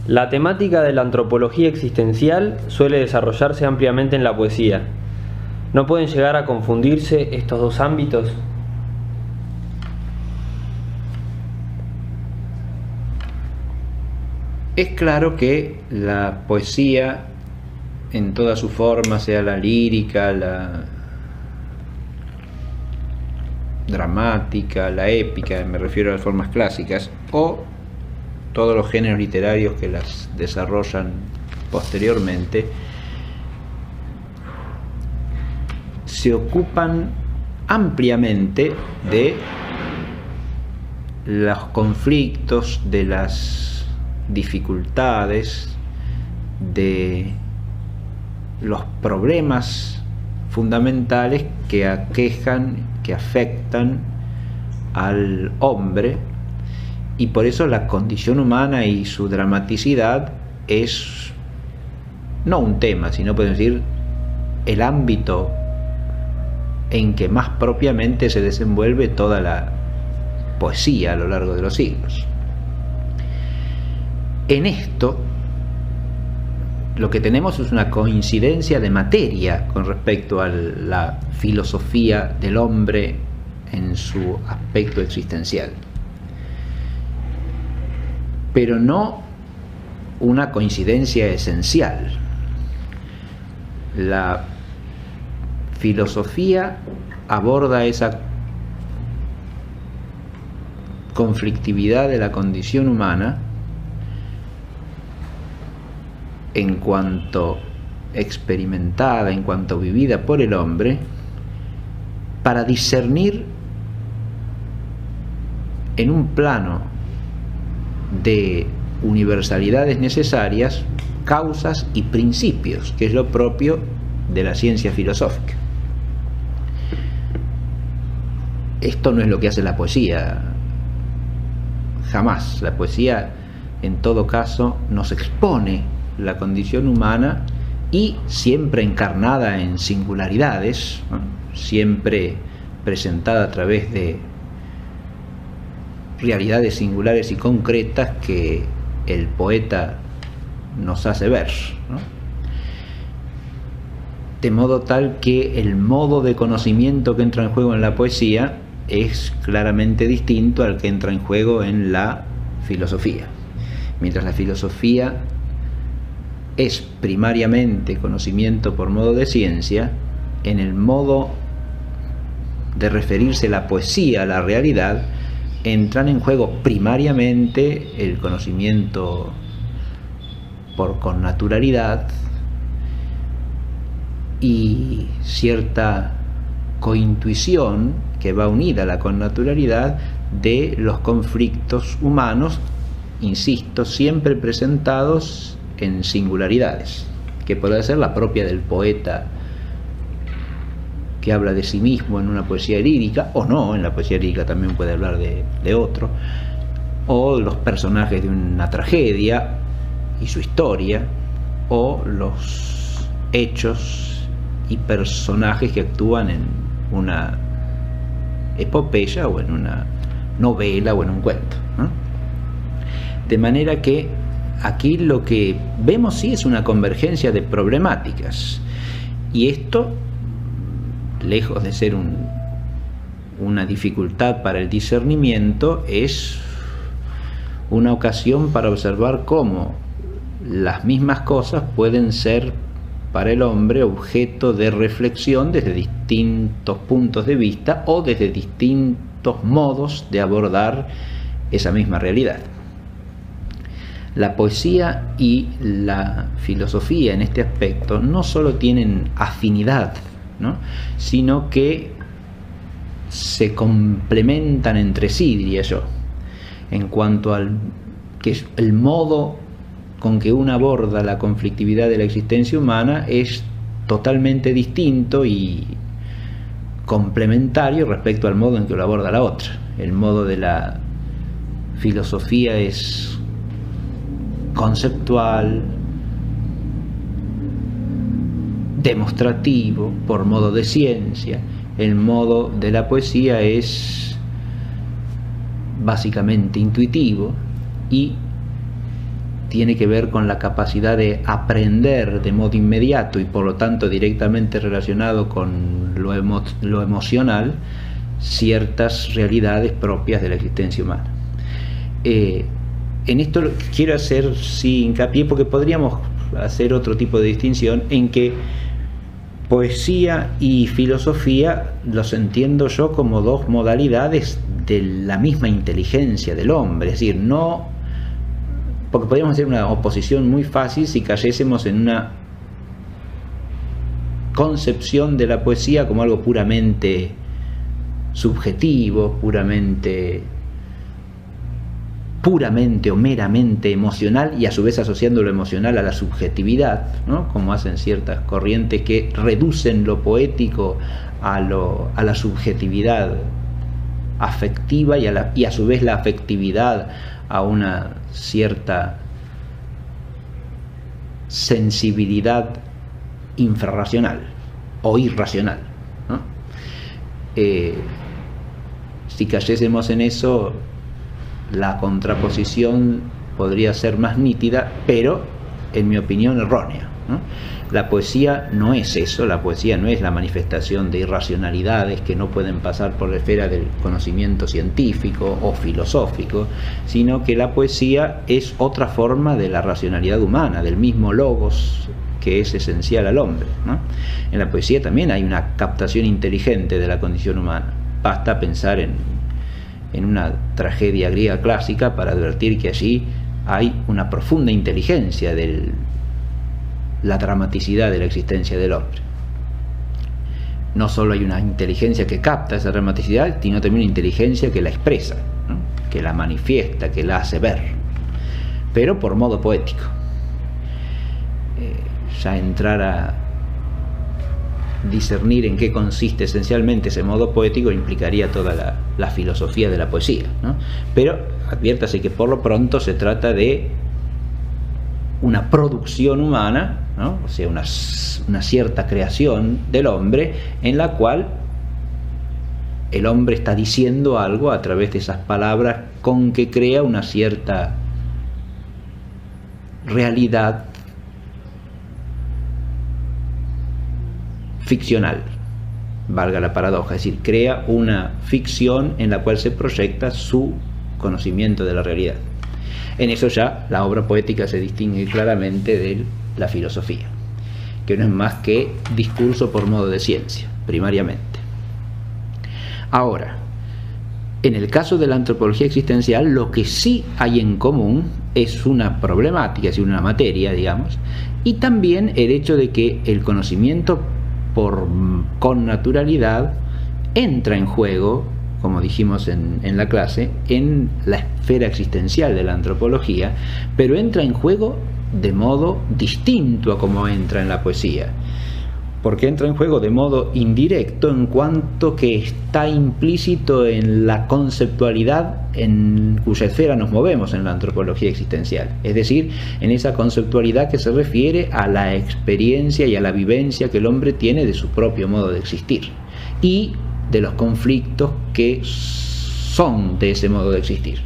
La temática de la antropología existencial suele desarrollarse ampliamente en la poesía. ¿No pueden llegar a confundirse estos dos ámbitos? Es claro que la poesía, en toda su forma, sea la lírica, la dramática, la épica, me refiero a las formas clásicas, o todos los géneros literarios que las desarrollan posteriormente, se ocupan ampliamente de los conflictos, de las dificultades, de los problemas fundamentales que aquejan, que afectan al hombre, y por eso la condición humana y su dramaticidad es no un tema, sino podemos decir el ámbito en que más propiamente se desenvuelve toda la poesía a lo largo de los siglos. En esto lo que tenemos es una coincidencia de materia con respecto a la filosofía del hombre en su aspecto existencial, pero no una coincidencia esencial. La filosofía aborda esa conflictividad de la condición humana en cuanto experimentada, en cuanto vivida por el hombre, para discernir en un plano de universalidades necesarias causas y principios, que es lo propio de la ciencia filosófica. Esto no es lo que hace la poesía, jamás. La poesía, en todo caso, nos expone la condición humana y siempre encarnada en singularidades, ¿no? Siempre presentada a través de realidades singulares y concretas que el poeta nos hace ver, ¿no? De modo tal que el modo de conocimiento que entra en juego en la poesía es claramente distinto al que entra en juego en la filosofía. Mientras la filosofía es primariamente conocimiento por modo de ciencia, en el modo de referirse la poesía a la realidad entran en juego primariamente el conocimiento por connaturalidad y cierta cointuición que va unida a la connaturalidad de los conflictos humanos, insisto, siempre presentados en singularidades, que puede ser la propia del poeta que habla de sí mismo en una poesía lírica, o no, en la poesía lírica también puede hablar de otro, o los personajes de una tragedia y su historia, o los hechos y personajes que actúan en una epopeya o en una novela o en un cuento, ¿no? De manera que aquí lo que vemos sí es una convergencia de problemáticas, y esto, lejos de ser una dificultad para el discernimiento, es una ocasión para observar cómo las mismas cosas pueden ser para el hombre objeto de reflexión desde distintos puntos de vista o desde distintos modos de abordar esa misma realidad. La poesía y la filosofía en este aspecto no solo tienen afinidad, ¿no?, sino que se complementan entre sí, diría yo, en cuanto al que el modo con que uno aborda la conflictividad de la existencia humana es totalmente distinto y complementario respecto al modo en que lo aborda la otra. El modo de la filosofía es conceptual, demostrativo, por modo de ciencia. El modo de la poesía es básicamente intuitivo y tiene que ver con la capacidad de aprender de modo inmediato y por lo tanto directamente relacionado con lo emocional ciertas realidades propias de la existencia humana. En esto quiero hacer sí hincapié, porque podríamos hacer otro tipo de distinción en que poesía y filosofía los entiendo yo como dos modalidades de la misma inteligencia del hombre, es decir, no, porque podríamos hacer una oposición muy fácil si cayésemos en una concepción de la poesía como algo puramente subjetivo, puramente o meramente emocional, y a su vez asociando lo emocional a la subjetividad, ¿no? Como hacen ciertas corrientes que reducen lo poético a la subjetividad afectiva y a su vez la afectividad a una cierta sensibilidad infrarracional o irracional, ¿no? Si cayésemos en eso, la contraposición podría ser más nítida, pero en mi opinión errónea, ¿no? La poesía no es eso, la poesía no es la manifestación de irracionalidades que no pueden pasar por la esfera del conocimiento científico o filosófico, sino que la poesía es otra forma de la racionalidad humana, del mismo logos que es esencial al hombre, ¿no? En la poesía también hay una captación inteligente de la condición humana. Basta pensar en una tragedia griega clásica para advertir que allí hay una profunda inteligencia de la dramaticidad de la existencia del hombre. No solo hay una inteligencia que capta esa dramaticidad, sino también una inteligencia que la expresa, ¿no? Que la manifiesta, que la hace ver, pero por modo poético. Ya entrar a discernir en qué consiste esencialmente ese modo poético implicaría toda la filosofía de la poesía, ¿no? Pero adviértase que por lo pronto se trata de una producción humana, ¿no? O sea, una cierta creación del hombre en la cual el hombre está diciendo algo a través de esas palabras con que crea una cierta realidad ficcional, valga la paradoja, es decir, crea una ficción en la cual se proyecta su conocimiento de la realidad. En eso ya la obra poética se distingue claramente de la filosofía, que no es más que discurso por modo de ciencia, primariamente. Ahora, en el caso de la antropología existencial, lo que sí hay en común es una problemática, es decir, una materia, digamos, y también el hecho de que el conocimiento con naturalidad entra en juego, como dijimos en la clase, en la esfera existencial de la antropología, pero entra en juego de modo distinto a como entra en la poesía, porque entra en juego de modo indirecto en cuanto que está implícito en la conceptualidad en cuya esfera nos movemos en la antropología existencial, es decir, en esa conceptualidad que se refiere a la experiencia y a la vivencia que el hombre tiene de su propio modo de existir y de los conflictos que son de ese modo de existir.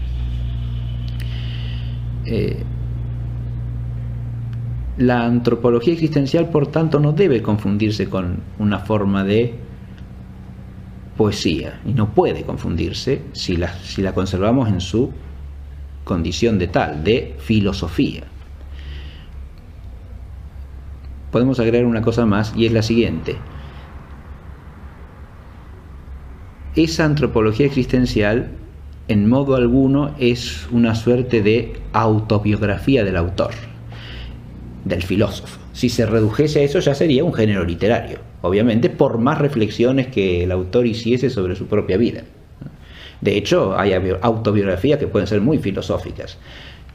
La antropología existencial, por tanto, no debe confundirse con una forma de poesía, y no puede confundirse si la conservamos en su condición de tal, de filosofía. Podemos agregar una cosa más, y es la siguiente: esa antropología existencial en modo alguno es una suerte de autobiografía del autor, del filósofo. Si se redujese a eso, ya sería un género literario, obviamente, por más reflexiones que el autor hiciese sobre su propia vida. De hecho, hay autobiografías que pueden ser muy filosóficas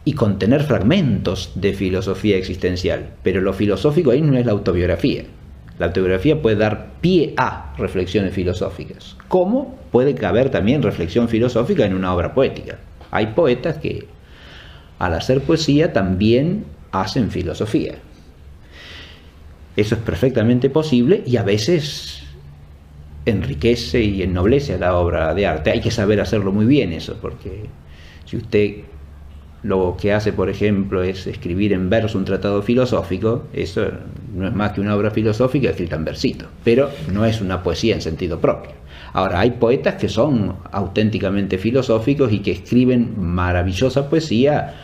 y contener fragmentos de filosofía existencial, pero lo filosófico ahí no es la autobiografía. La autobiografía puede dar pie a reflexiones filosóficas, como puede caber también reflexión filosófica en una obra poética. Hay poetas que, al hacer poesía, también hacen filosofía. Eso es perfectamente posible y a veces enriquece y ennoblece a la obra de arte. Hay que saber hacerlo muy bien eso, porque si usted lo que hace, por ejemplo, es escribir en verso un tratado filosófico, eso no es más que una obra filosófica escrita en versito, pero no es una poesía en sentido propio. Ahora, hay poetas que son auténticamente filosóficos y que escriben maravillosa poesía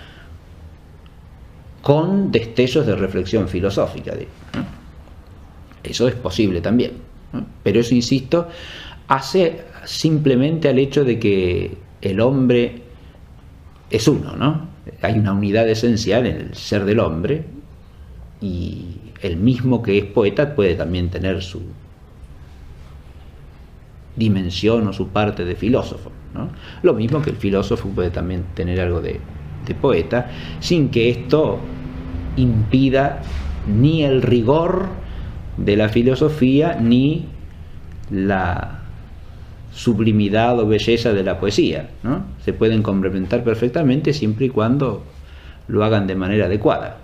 con destellos de reflexión filosófica, ¿no? Eso es posible también, ¿no? Pero eso, insisto, hace simplemente al hecho de que el hombre es uno, ¿no? Hay una unidad esencial en el ser del hombre, y el mismo que es poeta puede también tener su dimensión o su parte de filósofo, ¿no? Lo mismo que el filósofo puede también tener algo de poeta, sin que esto impida ni el rigor de la filosofía ni la sublimidad o belleza de la poesía, ¿no? Se pueden complementar perfectamente siempre y cuando lo hagan de manera adecuada.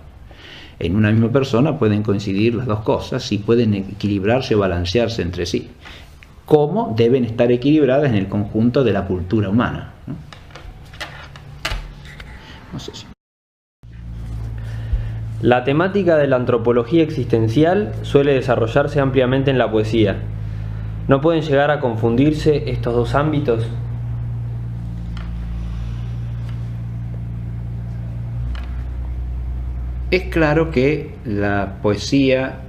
En una misma persona pueden coincidir las dos cosas y pueden equilibrarse o balancearse entre sí, como deben estar equilibradas en el conjunto de la cultura humana, ¿no? No sé si... La temática de la antropología existencial suele desarrollarse ampliamente en la poesía. ¿No pueden llegar a confundirse estos dos ámbitos? Es claro que la poesía,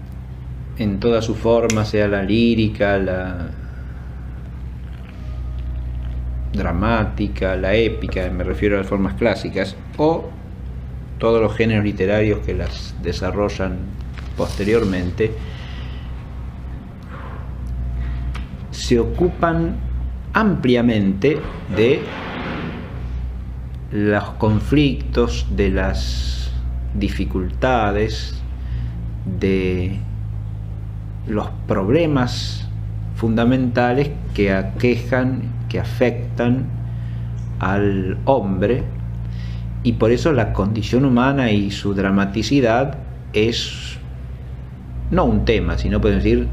en toda su forma, sea la lírica, la dramática, la épica, me refiero a las formas clásicas, o todos los géneros literarios que las desarrollan posteriormente, se ocupan ampliamente de los conflictos, de las dificultades, de los problemas fundamentales que aquejan, que afectan al hombre, y por eso la condición humana y su dramaticidad es no un tema, sino podemos decir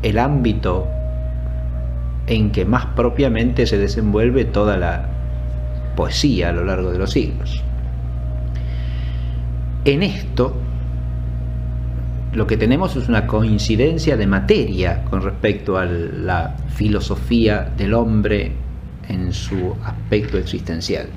el ámbito en que más propiamente se desenvuelve toda la poesía a lo largo de los siglos. En esto lo que tenemos es una coincidencia de materia con respecto a la filosofía del hombre en su aspecto existencial.